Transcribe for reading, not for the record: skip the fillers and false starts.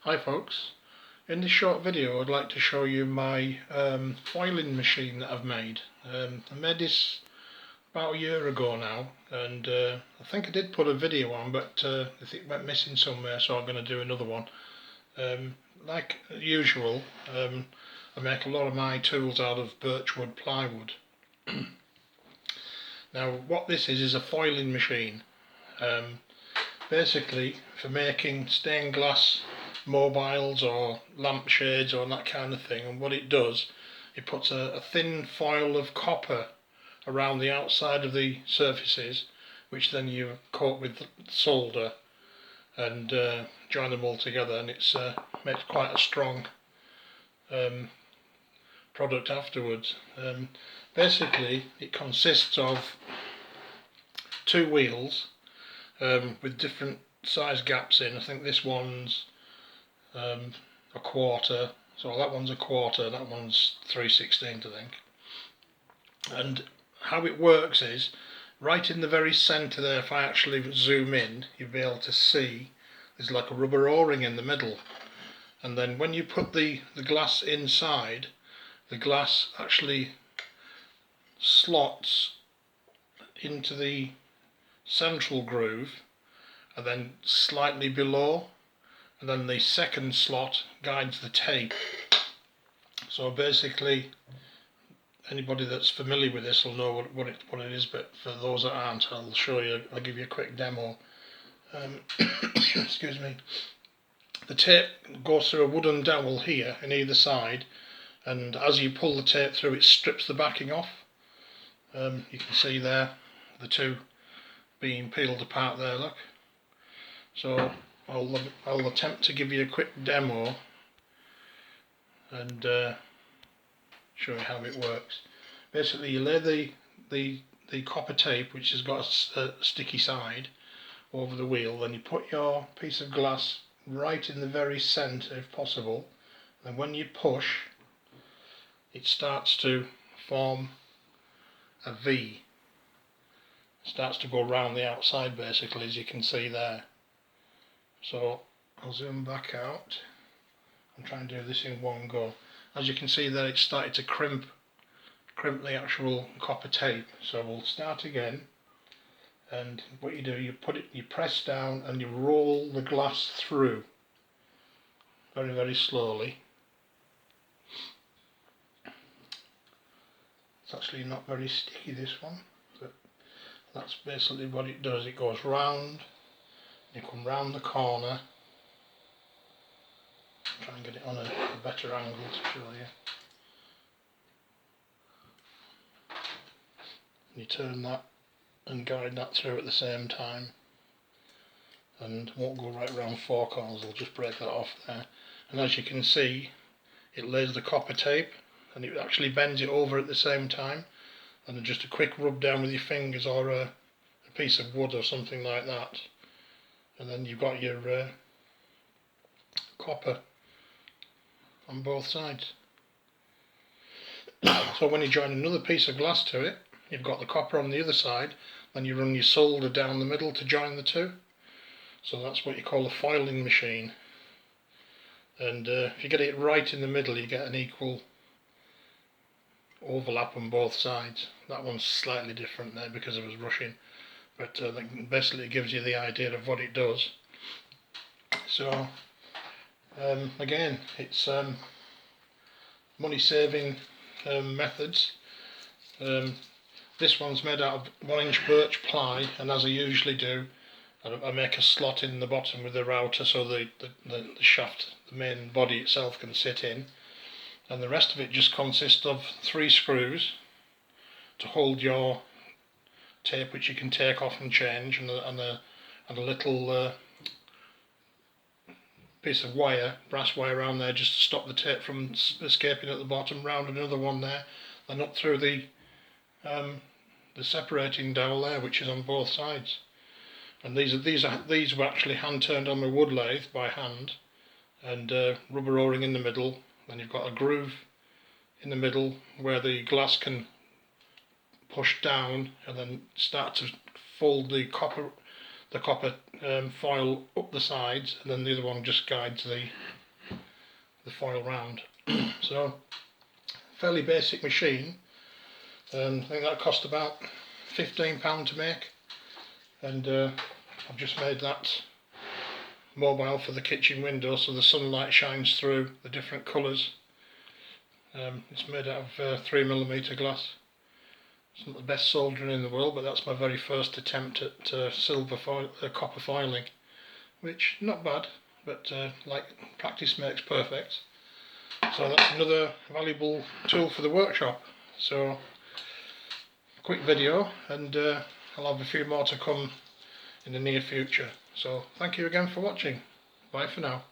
Hi folks, in this short video I'd like to show you my foiling machine that I've made. I made this about a year ago now, and I think I did put a video on, but I think it went missing somewhere, so I'm going to do another one. Like usual, I make a lot of my tools out of birch wood plywood. Now what this is a foiling machine. Basically for making stained glass mobiles or lampshades or that kind of thing, and what it does, it puts a thin foil of copper around the outside of the surfaces, which then you coat with solder and join them all together, and it makes quite a strong product afterwards. Basically it consists of two wheels with different size gaps in. I think this one's a quarter, so that one's a quarter, that one's 3/16 I think. And how it works is, right in the very centre there, if I actually zoom in, you'll be able to see there's like a rubber o-ring in the middle, and then when you put the glass inside, the glass actually slots into the central groove and then slightly below, and then the second slot guides the tape. So basically anybody that's familiar with this will know what it is, but for those that aren't, I'll show you. I'll give you a quick demo. Excuse me. The tape goes through a wooden dowel here in either side, and as you pull the tape through, it strips the backing off. You can see there the two being peeled apart there, look. So I'll attempt to give you a quick demo and show you how it works. Basically you lay the copper tape, which has got a sticky side, over the wheel, then you put your piece of glass right in the very centre if possible, and when you push it starts to form a V. It starts to go round the outside basically, as you can see there. So I'll zoom back out and try and do this in one go. As you can see there, it's started to crimp the actual copper tape. So we'll start again, and what you do, you press down and you roll the glass through very, very slowly. It's actually not very sticky, this one, but that's basically what it does. It goes round, you come round the corner. Try and get it on a better angle to show you. You turn that and guide that through at the same time, and won't go right round four corners, I'll just break that off there. And as you can see, it lays the copper tape and it actually bends it over at the same time, and then just a quick rub down with your fingers or a piece of wood or something like that, and then you've got your copper on both sides. So when you join another piece of glass to it, you've got the copper on the other side, then you run your solder down the middle to join the two. So that's what you call a foiling machine. And if you get it right in the middle, you get an equal overlap on both sides. That one's slightly different there because I was rushing, but that basically gives you the idea of what it does. So again, it's money saving methods. This one's made out of 1-inch birch ply, and as I usually do, I make a slot in the bottom with the router so the shaft, the main body itself, can sit in, and the rest of it just consists of 3 screws to hold your tape, which you can take off and change, and a little piece of wire, brass wire around there, just to stop the tape from escaping at the bottom, round another one there, and up through the separating dowel there, which is on both sides. And these were actually hand turned on my wood lathe by hand, and rubber o-ring in the middle. Then you've got a groove in the middle where the glass can push down and then start to fold the the copper foil up the sides, and then the other one just guides the foil round. So fairly basic machine. I think that cost about £15 to make, and I've just made that mobile for the kitchen window so the sunlight shines through the different colours. It's made out of 3mm glass. It's not the best soldering in the world, but that's my very first attempt at copper filing, which not bad, but like practice makes perfect. So that's another valuable tool for the workshop. So quick video, and I'll have a few more to come in the near future. So thank you again for watching. Bye for now.